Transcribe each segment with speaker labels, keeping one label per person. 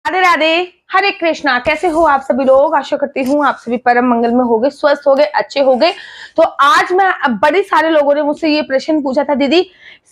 Speaker 1: राधे राधे, हरे कृष्णा। कैसे हो आप सभी लोग? आशा करती हूँ आप सभी परम मंगल में होगे, स्वस्थ होगे, अच्छे होगे। तो आज मैं बड़े सारे लोगों ने मुझसे ये प्रश्न पूछा था, दीदी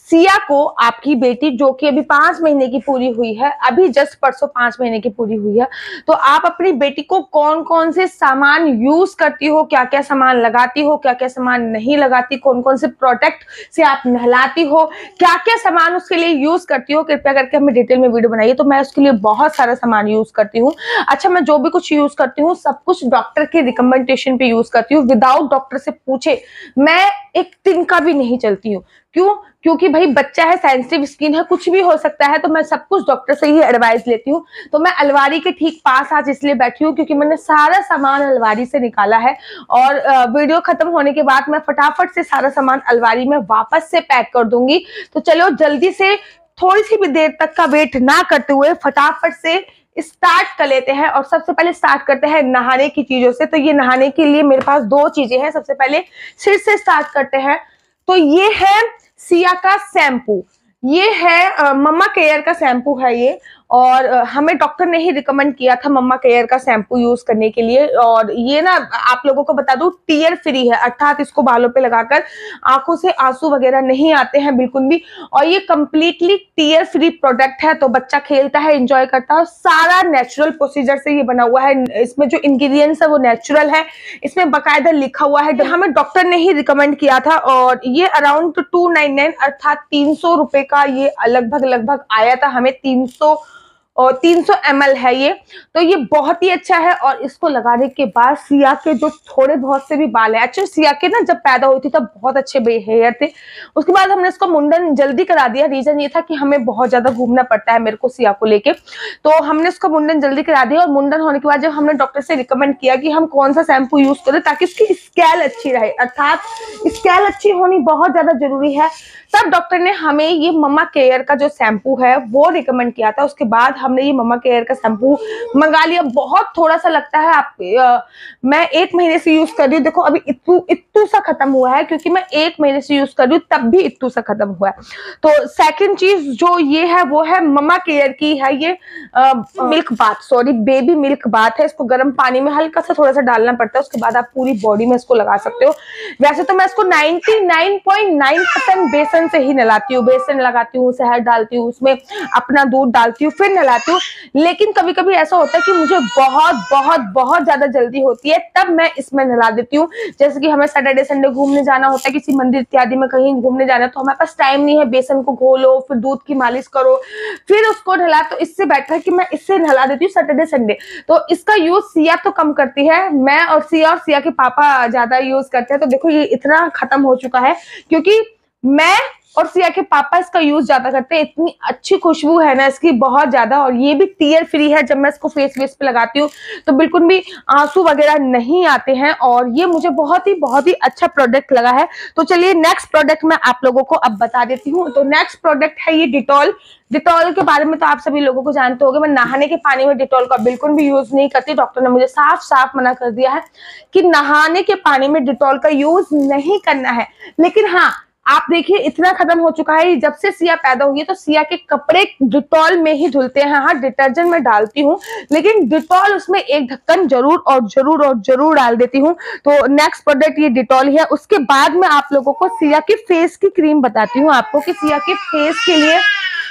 Speaker 1: सिया को आपकी बेटी जो कि अभी 5 महीने की पूरी हुई है, अभी जस्ट परसों 5 महीने की पूरी हुई है, तो आप अपनी बेटी को कौन कौन से सामान यूज करती हो, क्या क्या सामान लगाती हो, क्या क्या सामान नहीं लगाती, कौन कौन से प्रोडक्ट से आप नहलाती हो, क्या क्या सामान उसके लिए यूज करती हो, कृपया करके हमें डिटेल में वीडियो बनाइए। तो मैं उसके लिए बहुत सारा सामान यूज करती हूँ। अच्छा, मैं जो भी कुछ यूज करती हूँ सब कुछ डॉक्टर के रिकमेंडेशन पे यूज करती हूँ, विदाउट डॉक्टर से पूछे मैं एक तिनका भी नहीं चलती हूँ। क्यों? क्योंकि भाई बच्चा है, सेंसिटिव स्किन है, कुछ भी हो सकता है, तो मैं सब कुछ डॉक्टर से ही एडवाइस लेती हूँ। तो मैं अलमारी के ठीक पास आज इसलिए बैठी हूँ क्योंकि मैंने सारा सामान अलमारी से निकाला है और वीडियो खत्म होने के बाद मैं फटाफट से सारा सामान अलमारी में वापस से पैक कर दूंगी। तो चलो जल्दी से, थोड़ी सी भी देर तक का वेट ना करते हुए फटाफट से स्टार्ट कर लेते हैं। और सबसे पहले स्टार्ट करते हैं नहाने की चीजों से। तो ये नहाने के लिए मेरे पास 2 चीजें हैं। सबसे पहले सिर से स्टार्ट करते हैं। तो ये है सिया का शैम्पू, ये है मम्मा केयर का शैम्पू है ये, और हमें डॉक्टर ने ही रिकमेंड किया था मम्मा केयर का शैम्पू यूज करने के लिए। और ये ना आप लोगों को बता दूं टीयर फ्री है, अर्थात इसको बालों पे लगाकर आंखों से आंसू वगैरह नहीं आते हैं बिल्कुल भी। और ये कंप्लीटली टीयर फ्री प्रोडक्ट है, तो बच्चा खेलता है, एंजॉय करता है। सारा नेचुरल प्रोसीजर से ये बना हुआ है, इसमें जो इंग्रेडिएंट्स है वो नेचुरल है, इसमें बकायदा लिखा हुआ है, हमें डॉक्टर ने ही रिकमेंड किया था। और ये अराउंड 299 अर्थात 300 रुपए का ये लगभग आया था हमें। 300 ml है ये। तो ये बहुत ही अच्छा है। और इसको लगाने के बाद सिया के जो थोड़े बहुत से भी बाल है, अच्छा सिया के ना जब पैदा हुई थी तब बहुत अच्छे हेयर थे, उसके बाद हमने इसको मुंडन जल्दी करा दिया। रीजन ये था कि हमें बहुत ज्यादा घूमना पड़ता है मेरे को सिया को लेके, तो हमने इसको मुंडन जल्दी करा दिया। और मुंडन होने के बाद जब हमने डॉक्टर से रिकमेंड किया कि हम कौन सा शैम्पू यूज करें ताकि इसकी स्कैल अच्छी रहे, अर्थात स्कैल अच्छी होनी बहुत ज्यादा जरूरी है, तब डॉक्टर ने हमें ये मम्मा केयर का जो शैम्पू है वो रिकमेंड किया था। उसके बाद हमने ये मम्मा केयर का शैम्पू मंगा लिया। बहुत थोड़ा सा लगता है मैं 1 महीने से यूज कर रही हूँ। देखो अभी इत्तू सा खत्म हुआ है क्योंकि मैं 1 महीने से यूज कर रही हूँ, तब भी इत्तू सा खत्म हुआ है। तो सेकंड चीज जो ये है वो है मम्मा केयर की है ये milk bath, sorry baby milk bath है। इसको गर्म पानी में हल्का सा थोड़ा सा डालना पड़ता है, उसके बाद आप पूरी बॉडी में इसको लगा सकते हो। वैसे तो मैं इसको 99.9% बेसन से ही नहलाती हूँ, बेसन लगाती हूँ, शहद डालती हूँ, उसमें अपना दूध डालती हूँ, फिर नहलाती हूँ। लेकिन कभी कभी ऐसा होता है कि मुझे बहुत ज्यादा जल्दी होती है, तब मैं इसमें नहला देती हूँ। जैसे कि हमें सैटरडे संडे घूमने जाना होता है, किसी मंदिर इत्यादि में कहीं घूमने जाना है, तो हमारे पास टाइम नहीं है, बेसन को घोलो, फिर दूध की मालिश करो, फिर उसको नहला। तो इससे बेटर है कि मैं इससे नहला देती हूँ सैटरडे संडे। तो इसका यूज सिया तो कम करती है, मैं और सिया के पापा ज्यादा यूज करते हैं। तो देखो ये इतना खत्म हो चुका है क्योंकि मैं और सिया के पापा इसका यूज ज्यादा करते हैं। इतनी अच्छी खुशबू है ना इसकी, बहुत ज्यादा। और ये भी टीयर फ्री है, जब मैं इसको फेस पे लगाती हूँ तो बिल्कुल भी आंसू वगैरह नहीं आते हैं। और ये मुझे बहुत ही अच्छा प्रोडक्ट लगा है। तो चलिए नेक्स्ट प्रोडक्ट मैं आप लोगों को अब बता देती हूँ। तो नेक्स्ट प्रोडक्ट है ये डिटॉल। डिटॉल के बारे में तो आप सभी लोगों को जानते होंगे, मैं नहाने के पानी में डिटॉल का बिल्कुल भी यूज नहीं करती। डॉक्टर ने मुझे साफ मना कर दिया है कि नहाने के पानी में डिटॉल का यूज नहीं करना है। लेकिन हाँ, आप देखिए इतना खत्म हो चुका है। जब से सिया पैदा हुई है तो सिया के कपड़े डिटॉल में ही धुलते हैं। हाँ, डिटर्जेंट में डालती हूँ, लेकिन डिटॉल उसमें एक ढक्कन जरूर डाल देती हूँ। तो नेक्स्ट प्रोडक्ट ये डिटॉल है। उसके बाद में आप लोगों को सिया के फेस की क्रीम बताती हूँ आपको कि सिया के फेस के लिए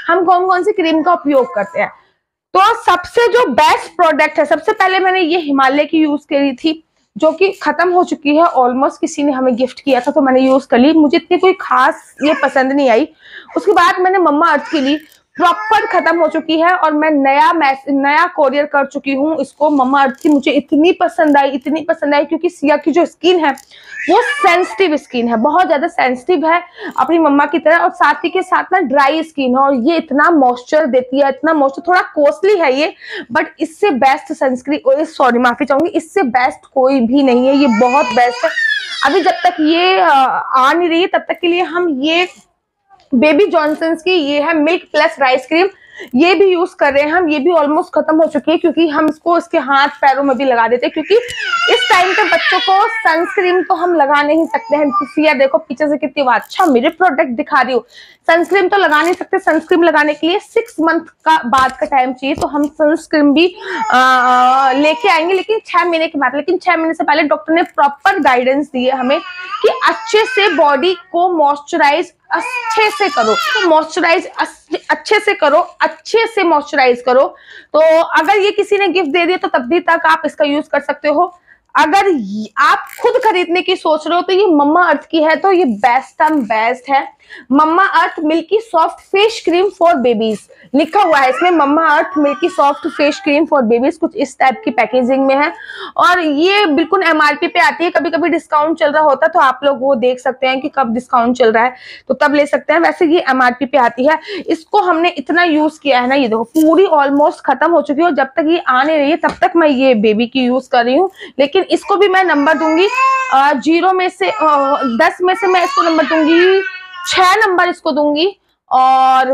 Speaker 1: हम कौन कौन सी क्रीम का उपयोग करते हैं। तो सबसे जो बेस्ट प्रोडक्ट है, सबसे पहले मैंने ये हिमालय की यूज करी थी, जो कि खत्म हो चुकी है ऑलमोस्ट, किसी ने हमें गिफ्ट किया था तो मैंने यूज कर ली। मुझे इतनी कोई खास ये पसंद नहीं आई। उसके बाद मैंने मम्मा अर्थ की ली, प्रॉपर खत्म हो चुकी है और मैं नया कोरियर कर चुकी हूँ इसको। मम्मा अर्थ की मुझे इतनी पसंद आई क्योंकि सिया की जो स्किन है वो सेंसिटिव स्किन है, बहुत ज्यादा सेंसिटिव है अपनी मम्मा की तरह। और साथ ही के साथ ना ड्राई स्किन है, और ये इतना मॉइस्चर देती है, इतना मॉइस्चर। थोड़ा कॉस्टली है ये, बट इससे बेस्ट सनस्क्रीन, सॉरी माफी चाहूंगी, इससे बेस्ट कोई भी नहीं है, ये बहुत बेस्ट है। अभी जब तक ये आ नहीं रही है तब तक के लिए हम ये बेबी जॉनसन्स की ये है मिल्क प्लस राइस क्रीम, ये भी यूज कर रहे हैं हम। ये भी ऑलमोस्ट खत्म हो चुकी है क्योंकि हम इसको इसके हाथ पैरों में भी लगा देते हैं, क्योंकि इस टाइम पे बच्चों को सनस्क्रीन तो हम लगा नहीं सकते हैं। सिया देखो पीछे से कितनी बात, अच्छा मेरे प्रोडक्ट दिखा रही हूँ। सनस्क्रीन तो लगा नहीं सकते, सनस्क्रीन लगाने के लिए 6 मंथ का बाद का टाइम चाहिए, तो हम सनस्क्रीन भी लेके आएंगे लेकिन 6 महीने के बाद। लेकिन 6 महीने से पहले डॉक्टर ने प्रॉपर गाइडेंस दी है हमें कि अच्छे से बॉडी को मॉइस्चराइज अच्छे से करो, तो मॉइस्चराइज अच्छे से करो, अच्छे से मॉइस्चराइज करो। तो अगर ये किसी ने गिफ्ट दे दिया तो तब भी तक आप इसका यूज कर सकते हो। अगर आप खुद खरीदने की सोच रहे हो तो ये मम्मा अर्थ की है, तो ये बेस्ट है। Mamaearth milky soft face cream for babies लिखा हुआ है इसमें, Mamaearth milky soft face cream for babies, कुछ इस टाइप की पैकेजिंग में है। और ये बिल्कुल एमआरपी पे आती है, कभी कभी डिस्काउंट चल रहा होता है तो आप लोग वो देख सकते हैं कि कब डिस्काउंट चल रहा है तो तब ले सकते हैं। वैसे ये एमआरपी पे आती है। इसको हमने इतना यूज किया है ना, ये देखो पूरी ऑलमोस्ट खत्म हो चुकी है, और जब तक ये आ नहीं रही है तब तक मैं ये बेबी की यूज कर रही हूँ। लेकिन इसको भी मैं नंबर दूंगी 0 में से 10 में से मैं इसको नंबर दूंगी 6 नंबर इसको दूंगी, और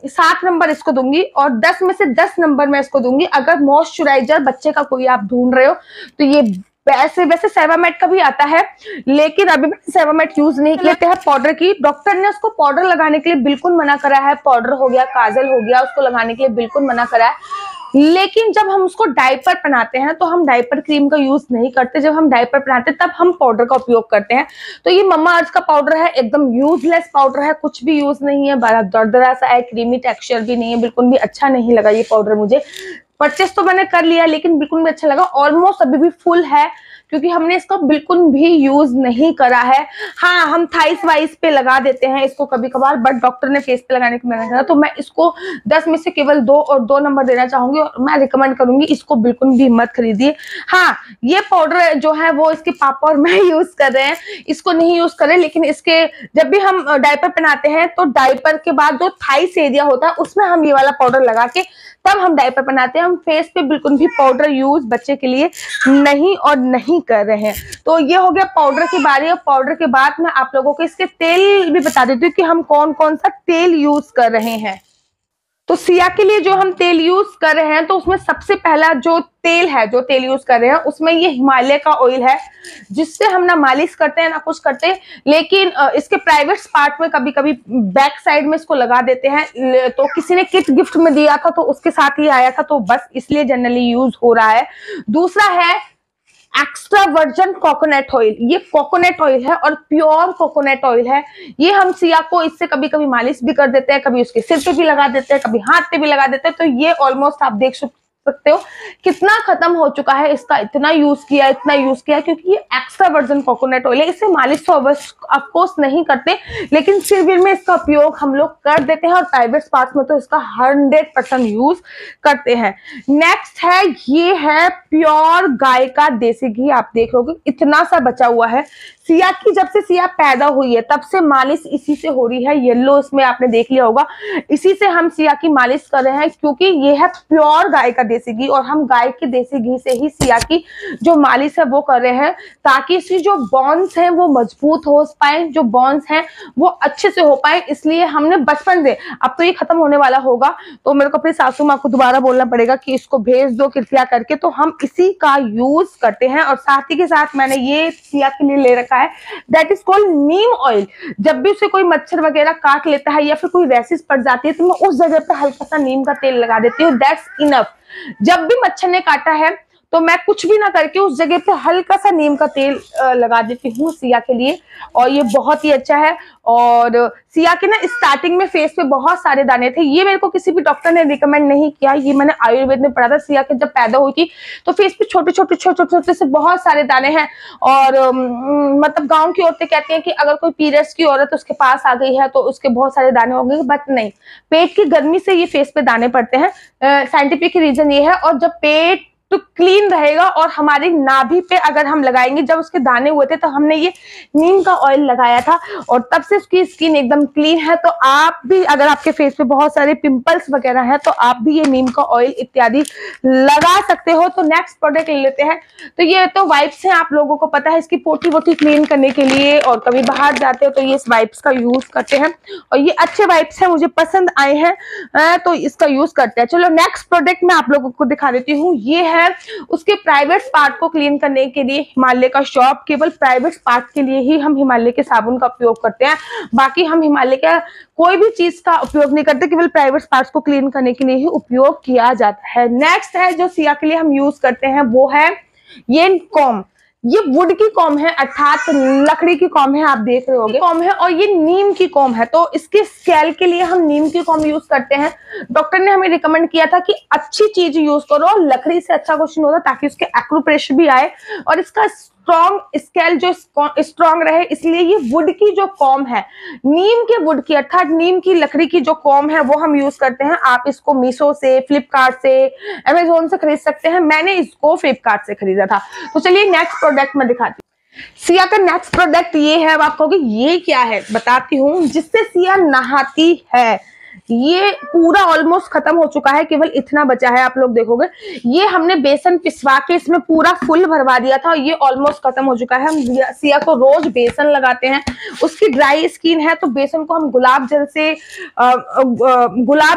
Speaker 1: 7 नंबर इसको दूंगी, और 10 में से 10 नंबर मैं इसको दूंगी। अगर मॉइस्चराइजर बच्चे का कोई आप ढूंढ रहे हो तो ये वैसे सेवामेट का भी आता है, लेकिन अभी सेवामेट यूज नहीं लेते हैं पाउडर की। डॉक्टर ने उसको पाउडर लगाने के लिए बिल्कुल मना करा है, पाउडर हो गया, काजल हो गया, उसको लगाने के लिए बिल्कुल मना करा है। लेकिन जब हम उसको डायपर पहनाते हैं तो हम डायपर क्रीम का यूज नहीं करते, जब हम डायपर पहनाते हैं तब हम पाउडर का उपयोग करते हैं। तो ये मम्मा अर्थ का पाउडर है, एकदम यूजलेस पाउडर है, कुछ भी यूज नहीं है, बड़ा दरदरा सा है, क्रीमी टेक्सचर भी नहीं है, बिल्कुल भी अच्छा नहीं लगा ये पाउडर मुझे। परचेस तो मैंने कर लिया लेकिन बिल्कुल भी अच्छा लगा। ऑलमोस्ट अभी भी फुल है क्योंकि हमने इसका बिल्कुल भी यूज नहीं करा है। हाँ, हम थाइस वाइस पे लगा देते हैं इसको कभी कभार, बट डॉक्टर ने फेस पे लगाने को मना करा, तो मैं इसको 10 में से केवल 2 और 2 नंबर देना चाहूंगी, और मैं रिकमेंड करूंगी इसको बिल्कुल भी मत खरीदिए। हाँ, ये पाउडर जो है वो इसके पापा और मैं यूज कर रहे हैं, इसको नहीं यूज करें। लेकिन इसके जब भी हम डायपर पहनाते हैं तो डायपर के बाद जो थाइस एरिया होता है उसमें हम ये वाला पाउडर लगा के तब हम डायपर पहनाते हैं। हम फेस पे बिल्कुल भी पाउडर यूज बच्चे के लिए नहीं कर रहे हैं। तो ये हो गया पाउडर की बारी। और पाउडर के बाद मैं आप लोगों को इसके तेल भी बता देती हूँ कि हम कौन कौन सा तेल यूज कर रहे हैं। तो सिया के लिए जो हम तेल यूज कर रहे हैं तो उसमें सबसे पहला जो तेल यूज कर रहे हैं उसमें ये हिमालय का ऑयल है, जिससे हम ना मालिश करते हैं ना कुछ करते हैं, लेकिन इसके प्राइवेट पार्ट में कभी कभी बैक साइड में इसको लगा देते हैं। तो किसी ने किट गिफ्ट में दिया था तो उसके साथ ही आया था, तो बस इसलिए जनरली यूज हो रहा है। दूसरा है एक्स्ट्रा वर्जिन कोकोनट ऑयल। ये कोकोनट ऑयल है और प्योर कोकोनट ऑयल है। ये हम सिया को इससे कभी कभी मालिश भी कर देते हैं, कभी उसके सिर पे भी लगा देते हैं, कभी हाथ पे भी लगा देते हैं। तो ये ऑलमोस्ट आप देख सकते हो कितना खत्म हो चुका है इसका, इतना यूज किया क्योंकि ये एक्स्ट्रा वर्जिन कोकोनट ऑयल है। इससे मालिश तो ऑफकोर्स नहीं करते, लेकिन सिर में इसका उपयोग हम लोग कर देते हैं, और प्राइवेट पार्ट्स में तो इसका 100% यूज करते हैं। नेक्स्ट है, ये है प्योर गाय का देसी घी। आप देख रहे हो इतना सा बचा हुआ है। सिया की जब से सिया पैदा हुई है तब से मालिश इसी से हो रही है। येलो इसमें आपने देख लिया होगा, इसी से हम सिया की मालिश कर रहे हैं, क्योंकि ये है प्योर गाय का देसी घी, और हम गाय के देसी घी से ही सिया की जो मालिश है वो कर रहे हैं, ताकि इसकी जो बॉन्स हैं वो मजबूत हो पाए, जो बॉन्स हैं वो अच्छे से हो पाए। इसलिए हमने बचपन से, अब तो ये खत्म होने वाला होगा तो मेरे को अपनी सासू माँ को दोबारा बोलना पड़ेगा कि इसको भेज दो कृपया करके, तो हम इसी का यूज करते हैं। और साथ ही के साथ मैंने ये सिया के लिए ले रखा है, that is called Neem oil. जब भी उसे कोई मच्छर वगैरह काट लेता है या फिर कोई रैशेस पड़ जाती है तो मैं उस जगह पे हल्का सा नीम का तेल लगा देती हूँ, दैट्स इनफ। जब भी मच्छर ने काटा है तो मैं कुछ भी ना करके उस जगह पे हल्का सा नीम का तेल लगा देती हूँ सिया के लिए, और ये बहुत ही अच्छा है। और सिया के ना स्टार्टिंग में फेस पे बहुत सारे दाने थे, ये मेरे को किसी भी डॉक्टर ने रिकमेंड नहीं किया, ये मैंने आयुर्वेद में पढ़ा था। सिया के जब पैदा हुई थी तो फेस पे छोटे छोटे से बहुत सारे दाने हैं, और मतलब गाँव की औरतें कहती हैं कि अगर कोई पीरियड्स की औरत उसके पास आ गई है तो उसके बहुत सारे दाने होंगे, बट नहीं, पेट की गर्मी से ये फेस पे दाने पड़ते हैं। साइंटिफिक रीजन ये है। और जब पेट तो क्लीन रहेगा, और हमारी नाभि पे अगर हम लगाएंगे, जब उसके दाने हुए थे तो हमने ये नीम का ऑयल लगाया था और तब से उसकी स्किन एकदम क्लीन है। तो आप भी, अगर आपके फेस पे बहुत सारे पिंपल्स वगैरह हैं तो आप भी ये नीम का ऑयल इत्यादि लगा सकते हो। तो नेक्स्ट प्रोडक्ट ले लेते हैं। तो ये तो वाइप्स हैं, आप लोगों को पता है, इसकी पोटी वोटी क्लीन करने के लिए, और कभी बाहर जाते हो तो ये इस वाइप्स का यूज करते हैं, और ये अच्छे वाइप्स हैं, मुझे पसंद आए हैं तो इसका यूज करते हैं। चलो नेक्स्ट प्रोडक्ट मैं आप लोगों को दिखा देती हूँ। ये है है उसके प्राइवेट पार्ट को क्लीन करने के लिए हिमालय का शॉप, केवल प्राइवेट पार्ट के लिए ही हम हिमालय के साबुन का उपयोग करते हैं, बाकी हम हिमालय का कोई भी चीज का उपयोग नहीं करते, केवल प्राइवेट पार्ट्स को क्लीन करने के लिए ही उपयोग किया जाता है। नेक्स्ट है जो सिया के लिए हम यूज करते हैं वो है ये कॉम। ये वुड की कॉम है, अर्थात लकड़ी की कॉम है, आप देख रहे होंगे कॉम है, और ये नीम की कॉम है। तो इसके स्केल के लिए हम नीम की कॉम यूज करते हैं। डॉक्टर ने हमें रिकमेंड किया था कि अच्छी चीज यूज करो, लकड़ी से अच्छा क्वेश्चन होता ताकि उसके एक्यूप्रेशर भी आए और इसका स्ट्रॉन्ग स्केल जो स्ट्रॉन्ग रहे, इसलिए ये वुड की जो कॉम है, नीम के वुड की अर्थात नीम की लकड़ी की जो कॉम है वो हम यूज करते हैं। आप इसको मीशो से, फ्लिपकार्ट से, अमेजोन से खरीद सकते हैं। मैंने इसको फ्लिपकार्ट से खरीदा था। तो चलिए नेक्स्ट प्रोडक्ट मैं दिखाती हूँ। सिया का नेक्स्ट प्रोडक्ट ये है। अब आप कहोगे ये क्या है, बताती हूँ। जिससे सिया नहाती है, ये पूरा ऑलमोस्ट खत्म हो चुका है, केवल इतना बचा है। आप लोग देखोगे ये हमने बेसन पिसवा के इसमें पूरा फुल भरवा दिया था और ये ऑलमोस्ट खत्म हो चुका है। हम सिया को रोज बेसन लगाते हैं, उसकी ड्राई स्किन है तो बेसन को हम गुलाब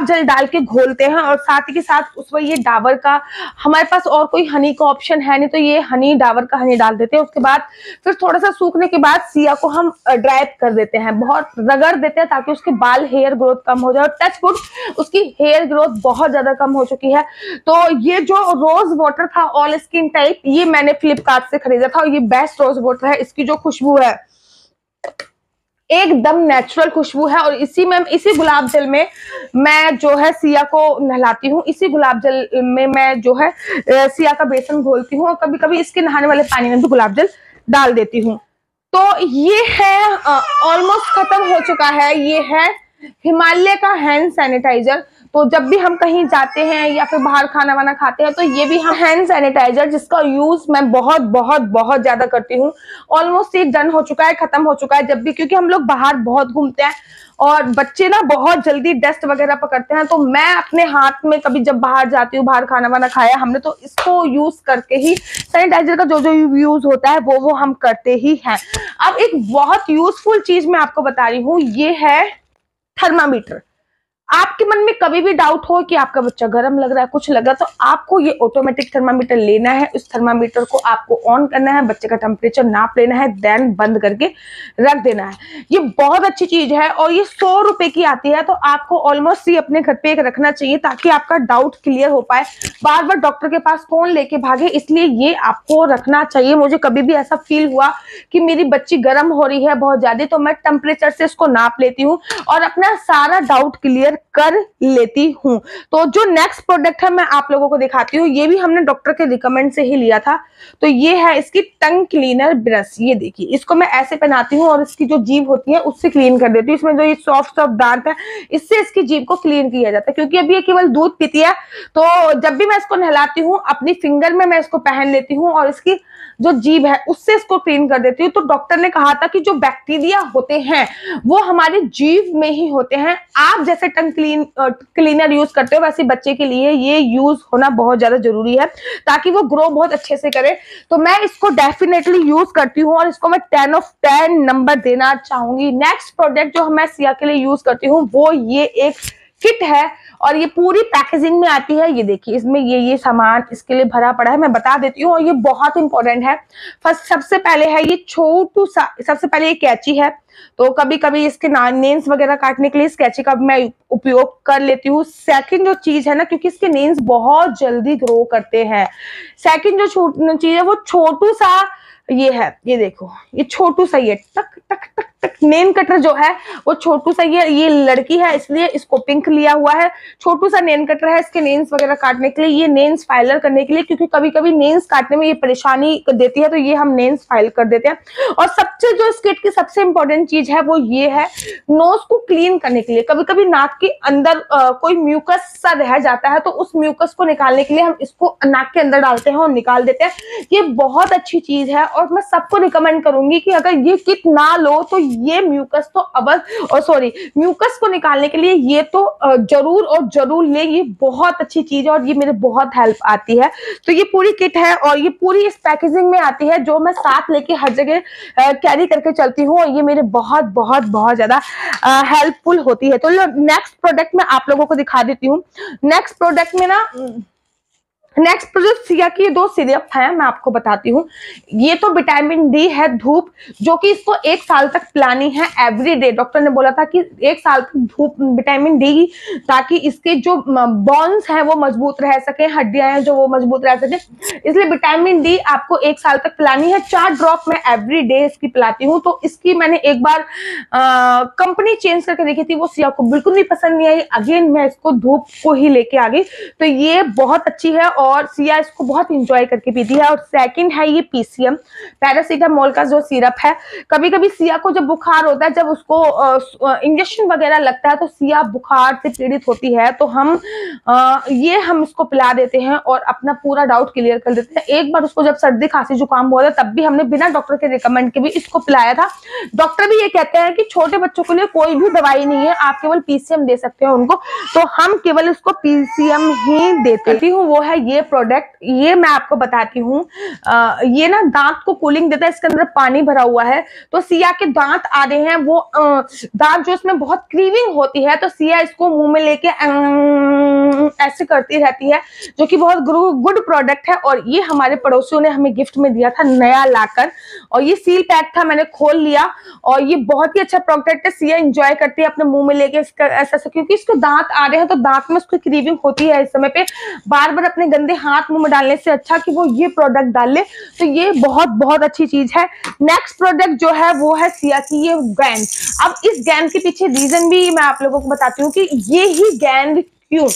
Speaker 1: जल डाल के घोलते हैं और साथ ही के साथ उसमें ये डाबर का, हमारे पास और कोई हनी का ऑप्शन है नहीं तो ये हनी, डाबर का हनी डाल देते हैं। उसके बाद फिर थोड़ा सा सूखने के बाद सिया को हम ड्राई कर देते हैं, बहुत रगड़ देते हैं ताकि उसके बाल, हेयर ग्रोथ कम हो जाए। टच वुड, उसकी हेयर ग्रोथ बहुत ज्यादा कम हो चुकी है। तो ये जो रोज वाटर था ऑल स्किन टाइप, ये मैंने फ्लिपकार्ट से खरीदा था और ये बेस्ट रोज वाटर है। इसकी जो खुशबू है एकदम नेचुरल खुशबू है और इसी गुलाब जल में मैं जो है सिया को नहलाती हूँ। इसी गुलाब जल में मैं जो है सिया का बेसन घोलती हूँ और कभी कभी इसके नहाने वाले पानी में भी गुलाब जल डाल देती हूँ। तो ये है ऑलमोस्ट खत्म हो चुका है। ये है हिमालय का हैंड सैनिटाइजर। तो जब भी हम कहीं जाते हैं या फिर बाहर खाना वाना खाते हैं तो ये भी हम हैंड सैनिटाइजर, जिसका यूज मैं बहुत बहुत बहुत ज्यादा करती हूँ। ऑलमोस्ट ये डन हो चुका है, खत्म हो चुका है। जब भी, क्योंकि हम लोग बाहर बहुत घूमते हैं और बच्चे ना बहुत जल्दी डस्ट वगैरह पकड़ते हैं, तो मैं अपने हाथ में कभी जब बाहर जाती हूँ, बाहर खाना वाना खाया हमने, तो इसको यूज करके ही सैनिटाइजर का जो जो यूज होता है वो हम करते ही हैं। अब एक बहुत यूजफुल चीज मैं आपको बता रही हूँ, ये है थर्मामीटर। आपके मन में कभी भी डाउट हो कि आपका बच्चा गर्म लग रहा है, कुछ लग रहा है, तो आपको ये ऑटोमेटिक थर्मामीटर लेना है। उस थर्मामीटर को आपको ऑन करना है, बच्चे का टेम्परेचर नाप लेना है, देन बंद करके रख देना है। ये बहुत अच्छी चीज है और ये 100 रुपए की आती है। तो आपको ऑलमोस्ट ये अपने घर पे एक रखना चाहिए ताकि आपका डाउट क्लियर हो पाए। बार बार डॉक्टर के पास कौन लेके भागे, इसलिए ये आपको रखना चाहिए। मुझे कभी भी ऐसा फील हुआ कि मेरी बच्ची गर्म हो रही है बहुत ज्यादा, तो मैं टेम्परेचर से इसको नाप लेती हूँ और अपना सारा डाउट क्लियर कर लेती हूं। तो जो नेक्स्ट प्रोडक्ट है मैं आप लोगों को दिखाती हूँ। ये भी हमने डॉक्टर के रिकमेंड से ही लिया था। तो ये है इसकी टंग क्लीनर ब्रश। ये देखिए, इसको मैं ऐसे पहनाती हूँ और इसकी जो जीभ होती है उससे क्लीन कर देती हूँ। इसमें जो ये सॉफ्ट सॉफ्ट दांत है, इससे इसकी जीभ को क्लीन किया जाता है। क्योंकि अभी ये केवल दूध पीती है, तो जब भी मैं इसको नहलाती हूँ अपनी फिंगर में मैं इसको पहन लेती हूँ और इसकी जो जीभ है उससे इसको क्लीन कर देती हूँ। तो डॉक्टर ने कहा था कि जो बैक्टीरिया होते हैं वो हमारी जीभ में ही होते हैं। आप जैसे टंग क्लीनर यूज करते हो वैसे बच्चे के लिए ये यूज होना बहुत ज्यादा जरूरी है ताकि वो ग्रो बहुत अच्छे से करे। तो मैं इसको डेफिनेटली यूज करती हूँ और इसको मैं 10 of 10 नंबर देना चाहूंगी। नेक्स्ट प्रोडक्ट जो मैं सिया के लिए यूज करती हूँ वो ये एक किट है और ये पूरी पैकेजिंग में आती है। ये देखिए, इसमें ये सामान इसके लिए भरा पड़ा है, मैं बता देती हूँ और ये बहुत इंपॉर्टेंट है। फर्स्ट सबसे पहले है ये छोटू सा, सबसे पहले ये कैंची है। तो कभी कभी इसके नेल्स वगैरह काटने के लिए इस कैंची का मैं उपयोग कर लेती हूँ। सेकंड जो चीज है ना, क्योंकि इसके नेल्स बहुत जल्दी ग्रो करते हैं, सेकंड जो चीज है वो छोटू सा ये है। ये देखो, ये छोटू सा ये टक टक टक टक नेल कटर जो है वो छोटू सा ये लड़की है इसलिए इसको पिंक लिया हुआ है। छोटू सा नेल कटर है इसके नेल्स वगैरह काटने के लिए, ये नेल्स फाइलर करने के लिए, क्योंकि कभी कभी नेल्स काटने में ये परेशानी देती है तो ये हम नेल्स फाइल कर देते हैं। और सबसे जो इस किट की सबसे इंपॉर्टेंट चीज है वो ये है नोज को क्लीन करने के लिए। कभी कभी नाक के अंदर कोई म्यूकस सा रह जाता है तो उस म्यूकस को निकालने के लिए हम इसको नाक के अंदर डालते हैं और निकाल देते हैं। ये बहुत अच्छी चीज है और मैं सबको रिकमेंड करूंगी कि अगर ये किट ना लो तो ये म्यूकस को निकालने के लिए ये तो जरूर और जरूर ले। ये बहुत अच्छी चीज है और ये मेरे बहुत हेल्प आती है। तो ये पूरी किट है और ये पूरी इस पैकेजिंग में आती है जो मैं साथ लेके हर जगह कैरी करके चलती हूँ और ये मेरे बहुत बहुत बहुत ज्यादा हेल्पफुल होती है। तो नेक्स्ट प्रोडक्ट मैं आप लोगों को दिखा देती हूँ। नेक्स्ट प्रोडक्ट में ना नेक्स्ट प्रोडक्ट सिया की दो सिरप है, मैं आपको बताती हूँ। ये तो विटामिन डी है धूप, जो कि इसको 1 साल तक पिलानी है एवरी डे। डॉक्टर ने बोला था कि 1 साल तक धूप विटामिन डी, ताकि इसके जो बोन्स हैं वो मजबूत रह सके, हड्डियां हैं जो वो मजबूत रह सके, इसलिए विटामिन डी आपको 1 साल तक पिलानी है। 4 ड्रॉप मैं एवरी डे इसकी पिलाती हूँ। तो इसकी मैंने एक बार कंपनी चेंज करके देखी थी, वो सिया को बिल्कुल नहीं पसंद नहीं आई। अगेन मैं इसको धूप को ही लेके आ गई। तो ये बहुत अच्छी है और सिया इसको बहुत इंजॉय करके पीती है। और सेकंड है ये पीसीएम, पैरासीटामोल का जो सिरप है। कभी कभी सिया को जब बुखार होता है, जब उसको इंजेक्शन वगैरह लगता है, तो सिया बुखार से पीड़ित होती है, तो हम इसको पिला देते हैं और अपना पूरा डाउट क्लियर कर देते हैं। एक बार उसको जब सर्दी खांसी जुकाम हुआ था, तब भी हमने बिना डॉक्टर के रिकमेंड के भी इसको पिलाया था। डॉक्टर भी ये कहते हैं कि छोटे बच्चों के लिए कोई भी दवाई नहीं है, आप केवल पीसीएम दे सकते हो उनको, तो हम केवल इसको पीसीएम ही देती हूँ। वो है ये प्रोडक्ट, ये मैं आपको बताती हूँ। ये ना दांत को कूलिंग देता है, इसके अंदर पानी भरा हुआ है। तो सिया के दांत आ रहे हैं, वो दांत जो इसमें बहुत क्रीविंग होती है, तो सिया इसको मुंह में लेके ऐसे करती रहती है, जो कि बहुत गुड प्रोडक्ट है। और ये हमारे पड़ोसियों ने हमें गिफ्ट में दिया था नया लाकर, और ये सील पैक था, मैंने खोल लिया। और ये बहुत ही अच्छा प्रोडक्ट है, सिया एंजॉय करती है अपने मुंह में लेके इसका ऐसा, क्योंकि इसके दांत आ रहे हैं, तो दांत में उसकी क्रीविंग होती है इस समय पे। बार बार अपने गंदे हाथ मुंह में डालने से अच्छा कि वो ये प्रोडक्ट डाल ले, तो ये बहुत बहुत अच्छी चीज है। नेक्स्ट प्रोडक्ट जो है वो है सिया की ये गैंड। अब इस गैंड के पीछे रीजन भी मैं आप लोगों को बताती हूँ कि ये ही गैंड क्यों,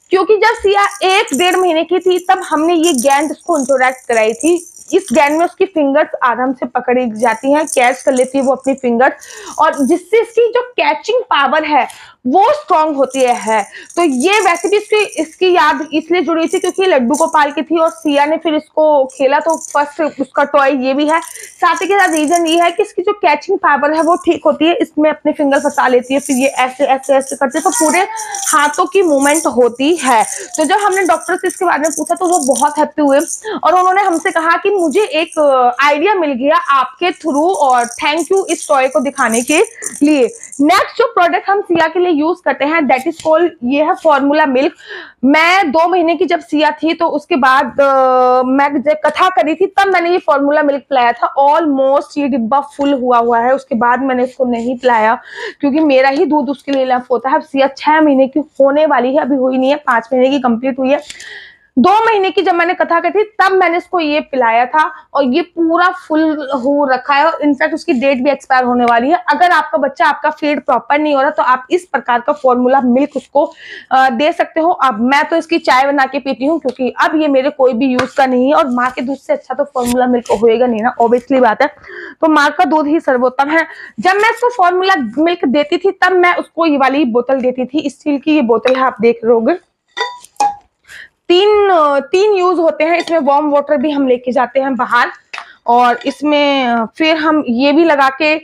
Speaker 1: क्योंकि जब सिया 1-1.5 महीने की थी, तब हमने ये गैंड उसको इंट्रोडक्ट कराई थी। इस गैंड में उसकी फिंगर्स आराम से पकड़ी जाती हैं, कैच कर लेती है वो अपनी फिंगर्स, और जिससे इसकी जो कैचिंग पावर है वो स्ट्रांग होती है। तो ये वैसे भी इसकी याद इसलिए जुड़ी थी क्योंकि लड्डू गोपाल की थी, और सिया ने फिर इसको खेला, तो फर्स्ट उसका टॉय ये भी है। साथ ही के साथ रीजन ये है कि इसकी जो कैचिंग पावर है वो ठीक होती है, इसमें अपने फिंगर फंसा लेती है, फिर ये ऐसे ऐसे ऐसे करते, तो पूरे हाथों की मूवमेंट होती है। तो जब हमने डॉक्टर से इसके बारे में पूछा, तो वो बहुत हैप्पी हुए, और उन्होंने हमसे कहा कि मुझे एक आइडिया मिल गया आपके थ्रू, और थैंक यू इस टॉय को दिखाने के लिए। नेक्स्ट जो प्रोडक्ट हम सिया के लिए यूज करते हैं, दैट इज कॉल्ड, ये है फॉर्मूला मिल्क। मैं 2 महीने की जब सिया थी, तो उसके बाद मैं जब कथा करी थी, तब मैंने ये फॉर्मूला मिल्क पिलाया था। ऑलमोस्ट ये डिब्बा फुल हुआ है, उसके बाद मैंने इसको नहीं पिलाया, क्योंकि मेरा ही दूध उसके लिए लफ होता है। अब सिया 6 महीने की होने वाली है, अभी हुई नहीं है, 5 महीने की कंप्लीट हुई है। 2 महीने की जब मैंने कथा करी थी, तब मैंने इसको ये पिलाया था, और ये पूरा फुल हो रखा है, और इनफैक्ट उसकी डेट भी एक्सपायर होने वाली है। अगर आपका बच्चा आपका फीड प्रॉपर नहीं हो रहा, तो आप इस प्रकार का फॉर्मूला मिल्क उसको दे सकते हो। अब मैं तो इसकी चाय बना के पीती हूँ, क्योंकि अब ये मेरे कोई भी यूज का नहीं है, और माँ के दूध से अच्छा तो फॉर्मूला मिल्क होएगा नहीं ना, ऑब्वियसली बात है, तो माँ का दूध ही सर्वोत्तम है। जब मैं इसको फॉर्मूला मिल्क देती थी, तब मैं उसको ये वाली बोतल देती थी, स्टील की ये बोतल है, आप देख रहे होगे। 3 यूज होते हैं इसमें। वार्म वाटर भी हम लेके जाते हैं बाहर, और इसमें फिर हम ये भी लगा के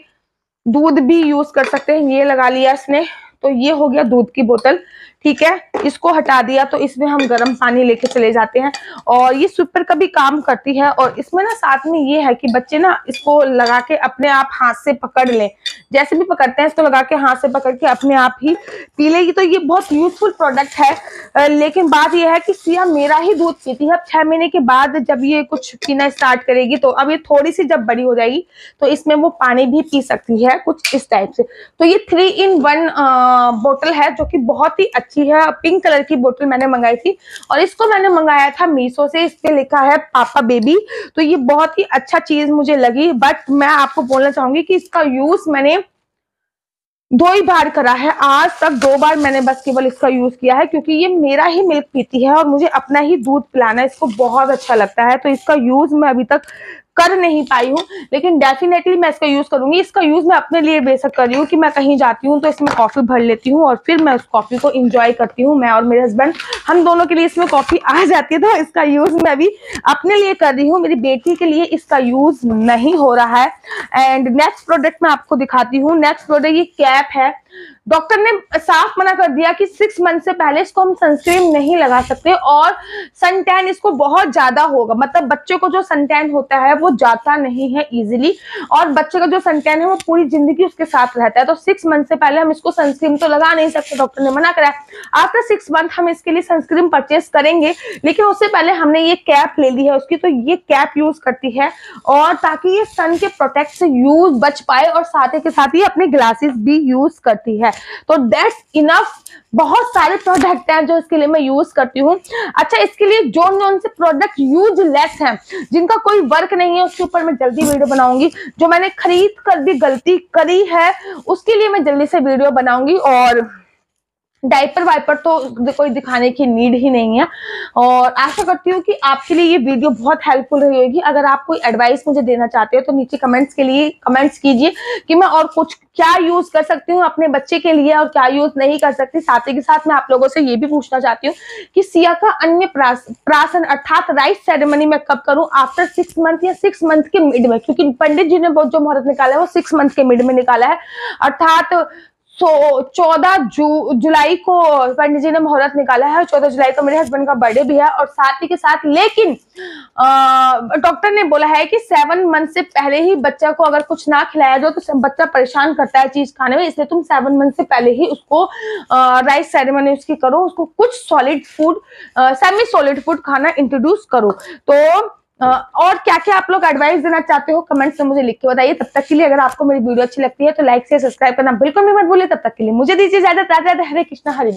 Speaker 1: दूध भी यूज कर सकते हैं। ये लगा लिया इसने, तो ये हो गया दूध की बोतल, ठीक है। इसको हटा दिया, तो इसमें हम गर्म पानी लेके चले जाते हैं, और ये स्वीपर का भी काम करती है। और इसमें ना साथ में ये है कि बच्चे ना इसको लगा के अपने आप हाथ से पकड़ लें, जैसे भी पकड़ते हैं इसको लगा के हाथ से पकड़ के अपने आप ही पी लेगी। तो ये बहुत यूजफुल प्रोडक्ट है। लेकिन बात यह है कि सिया मेरा ही दूध पीती है। अब 6 महीने के बाद जब ये कुछ पीना स्टार्ट करेगी, तो अब ये थोड़ी सी जब बड़ी हो जाएगी, तो इसमें वो पानी भी पी सकती है कुछ इस टाइप से। तो ये 3-in-1 बोतल है, जो कि बहुत ही अच्छी है। पिंक कलर की बोतल मैंने मंगाई थी, और इसको मैंने मंगाया था मीशो से। इस पे लिखा है पापा बेबी, तो ये बहुत ही अच्छा चीज मुझे लगी। बट मैं आपको बोलना चाहूंगी कि इसका यूज मैंने 2 ही बार करा है, आज तक 2 बार मैंने बस केवल इसका यूज किया है, क्योंकि ये मेरा ही मिल्क पीती है, और मुझे अपना ही दूध पिलाना इसको बहुत अच्छा लगता है। तो इसका यूज मैं अभी तक कर नहीं पाई हूँ, लेकिन डेफिनेटली मैं इसका यूज करूंगी। इसका यूज मैं अपने लिए बेशक कर रही हूँ कि मैं कहीं जाती हूँ तो इसमें कॉफी भर लेती हूँ, और फिर मैं उस कॉफी को इंजॉय करती हूँ। मैं और मेरे हस्बैंड, हम दोनों के लिए इसमें कॉफी आ जाती है, तो इसका यूज मैं अभी अपने लिए कर रही हूँ। मेरी बेटी के लिए इसका यूज नहीं हो रहा है। एंड नेक्स्ट प्रोडक्ट मैं आपको दिखाती हूँ। नेक्स्ट प्रोडक्ट ये कैप है। डॉक्टर ने साफ मना कर दिया कि 6 मंथ से पहले इसको हम सनस्क्रीन नहीं लगा सकते और सन टैन इसको बहुत ज्यादा होगा, मतलब बच्चे को जो सन टैन होता है वो जाता नहीं है इजीली, और बच्चे का जो सन टैन है वो पूरी जिंदगी उसके साथ रहता है। तो 6 मंथ से पहले हम इसको सनस्क्रीन तो लगा नहीं सकते, डॉक्टर ने मना करा। आफ्टर 6 मंथ हम इसके लिए सनस्क्रीन परचेस करेंगे, लेकिन उससे पहले हमने ये कैप ले ली है उसकी, तो ये कैप यूज करती है और ताकि ये सन के प्रोटेक्ट से यूज बच पाए, और साथ ही के साथ ही अपने ग्लासेस भी यूज करती है। तो दैट्स इनफ। बहुत सारे प्रोडक्ट हैं जो इसके लिए मैं यूज करती हूँ। अच्छा, इसके लिए जो से प्रोडक्ट यूजलेस हैं, जिनका कोई वर्क नहीं है, उसके ऊपर मैं जल्दी वीडियो बनाऊंगी। जो मैंने खरीद कर भी गलती करी है उसके लिए मैं जल्दी से वीडियो बनाऊंगी। और डायपर वाइपर तो कोई दिखाने की नीड ही नहीं है, और आशा करती हूँ कि आपके लिए ये वीडियो बहुत हेल्पफुल रही होगी। अगर आप कोई एडवाइस मुझे देना चाहते हो तो नीचे कमेंट्स कीजिए कि मैं और कुछ क्या यूज कर सकती हूँ अपने बच्चे के लिए और क्या यूज नहीं कर सकती। साथ ही के साथ मैं आप लोगों से ये भी पूछना चाहती हूँ कि सिया का अन्य प्राशन अर्थात राइट सेरेमनी में कब करूँ, आफ्टर 6 मंथ या 6 मंथ के मिड में, क्योंकि पंडित जी ने जो मुहूर्त निकाला है वो 6 मंथ के मिड में निकाला है। अर्थात 14 जुलाई को पंडित जी ने मुहूर्त निकाला है, 14 जुलाई को मेरे हस्बैंड का बर्थडे भी है। और साथ ही के साथ लेकिन डॉक्टर ने बोला है कि 7 मंथ से पहले ही बच्चा को अगर कुछ ना खिलाया जाए तो बच्चा परेशान करता है चीज खाने में, इसलिए तुम 7 मंथ से पहले ही उसको राइस सेरेमनी उसकी करो, उसको कुछ solid food semi solid food खाना इंट्रोड्यूस करो। तो और क्या क्या आप लोग एडवाइस देना चाहते हो कमेंट्स में मुझे लिख के बताइए। तब तक के लिए अगर आपको मेरी वीडियो अच्छी लगती है तो लाइक से सब्सक्राइब करना बिल्कुल भी मत भूलिए। तब तक के लिए मुझे दीजिए इजाजत। राधे राधे, हरे कृष्णा, हरे बोल।